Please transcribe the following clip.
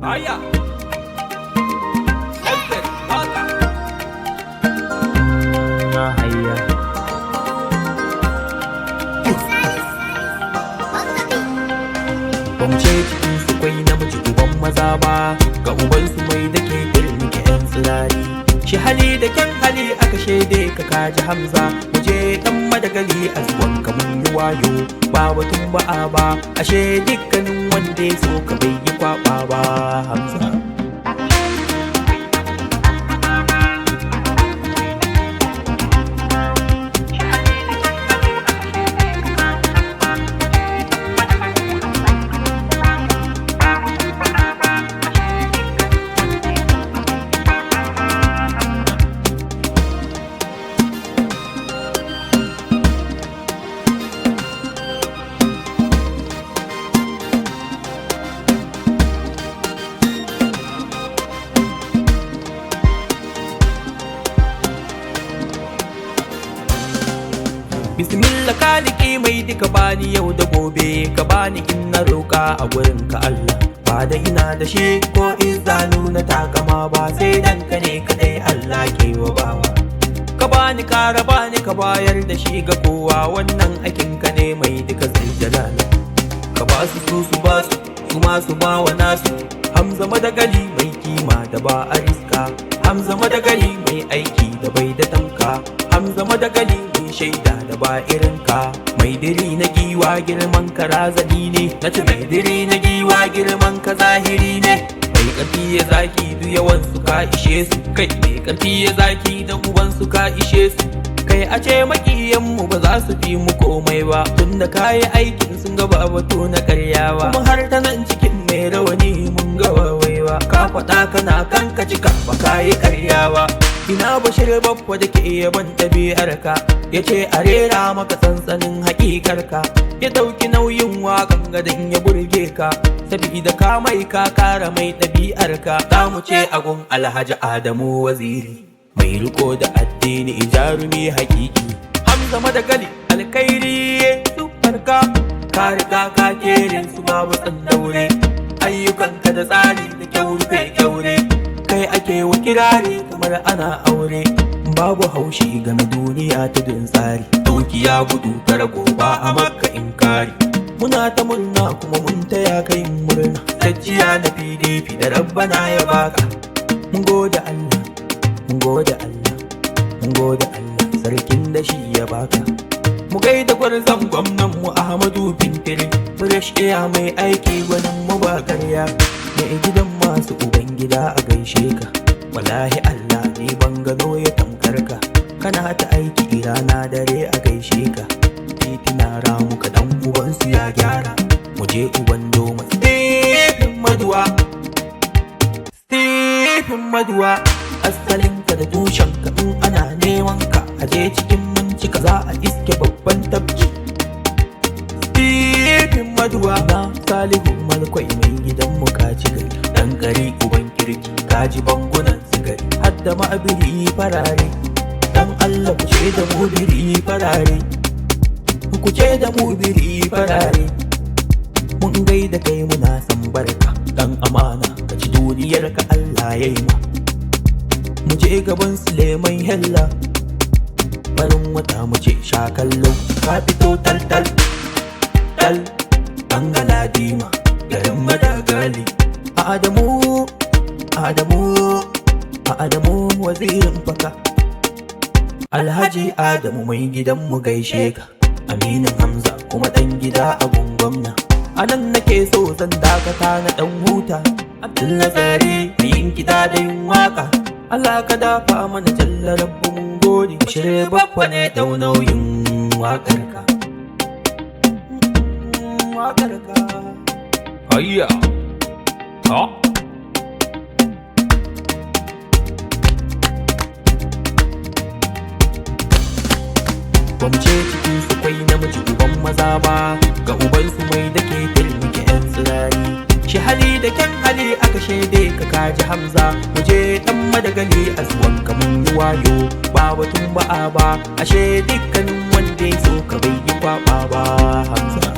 Aya. Elbet. Baka. Hayya. Bamce cikin su kwai namiji uban maza ba, ga ubansu mai da ke turmike 'yan tsirari. Shi hali da kyan hali aka shaide ka kaji Hamza, muje dan madagali a zuwan ka mun yi wayo, ba batun ba'a ba, ashe dukkanin wanda ya so ka bai yi kwaba ba Hamza. Bismillah kaliki mai duka bani yau da gobe, ka bani in na roƙa a gurin ka Allah, ba da ina da shi ko izanu na takama ba, sai dan ka ne kadai Allah ke wa bawa. Ka bani kara bani ka bayar da shi ga kowa, wannan akin ka ne mai duka zaljalala. Ka ba su su ba su ma su ba wa nasu. Hamza madagali mai kima da ba a riska, Hamza madagali mai aiki da bai da tamka, Hamza madagali mai shaida da ba irin ka. Mai diri na giwa girman ka razani ne, na ci mai diri na giwa girman ka zahiri ne. Mai ƙarfi ya zaki duk yawan su ka ishe su, kai mai ƙarfi ya zaki da uban su ka ishe su. Kai a ce makiyan mu ba za su fi mu komai ba, tunda kayi aikin sun gaba batu na karya ba. Kuma har ta nan cikin mai rawani mun ga waiwa, ka faɗa kana kan ka cika ba kayi karya ba. Ina Bashir babba da ke yaban ɗabi'arka, ya ce a rera maka sansanin haƙiƙarka, ya ɗauki nauyin waƙan gadon ya burge ka, sabida ka mai ka kara mai ɗabi'arka. Za mu ce agun Alhaji Adamu Waziri, mai riko da addini jarumi haƙiƙi. Hamza madagali alkairi su farka, ka riga ka kerin su babu tsandaure, ayyukanka da tsari da kyaure kyaure. Kai ake wa kirari kamar ana aure, babu haushi game duniya ta dun tsari. Dukiya gudu ta rago ba a maka inkari, muna ta murna kuma mun taya kai murna. Gajiya na PDP da rabbana ya baka, mun gode Allah, mun gode Allah, mun gode Allah sarkin da shi ya baka. Mu gaida gwarzon gwamnan mu Ahmadu Bintiri, fresh air mai aiki gwanin mu ba karya. Mai gidan masu uban gida a gaishe ka, wallahi Allah ne ban gano ya tamkar ka. Kana ta aiki rana dare a gaishe ka, titina ramu ka dan ubansu ya gyara. Mu je uban doma Stephen Maduwa, Stephen Maduwa, asalin ka da tushen ka in ana neman ka, aje cikin mincika za a iske babban tabki. Stephen Maduwa na Salihu Malkwai mai gidan mu kaci gari, dan gari uban kirki kaji bangunan sigari, hadda ma'abiri farare. Dan Allah ku ce da mu biri farare, ku ce da mu biri farare. Mun gaida kai muna san barka, dan amana ka ci duniyar ka Allah yayi ma. Mu je gaban Suleiman Hella, farin wata mu ce sha kallo, ka fito tal tal tal. Dan Galadima garin Madagali, Adamu Adamu Adamu wazirin faka. Alhaji Adamu mai gidan mu gaishe ka, aminin Hamza kuma dan gida a gwamna. Anan nake so zan dakata na dan huta, Abdul Nazari mai yin gida da yin waka. Allah ka dafa mana jalla rabbu mun gode, shirye babba ne dau nauyin waƙarka. Waƙarka Hayya. Ha. Bamce cikin su kwai namiji uban maza ba, ga ubansu mai da ke turmike 'yan tsirari. Shi hali da kyan hali aka shaide ka kaji Hamza, muje dan madagali a zuwan ka mun yi wayo, ba batun ba'a ba, ashe dukkanin wanda ya so ka bai yi kwaba ba Hamza.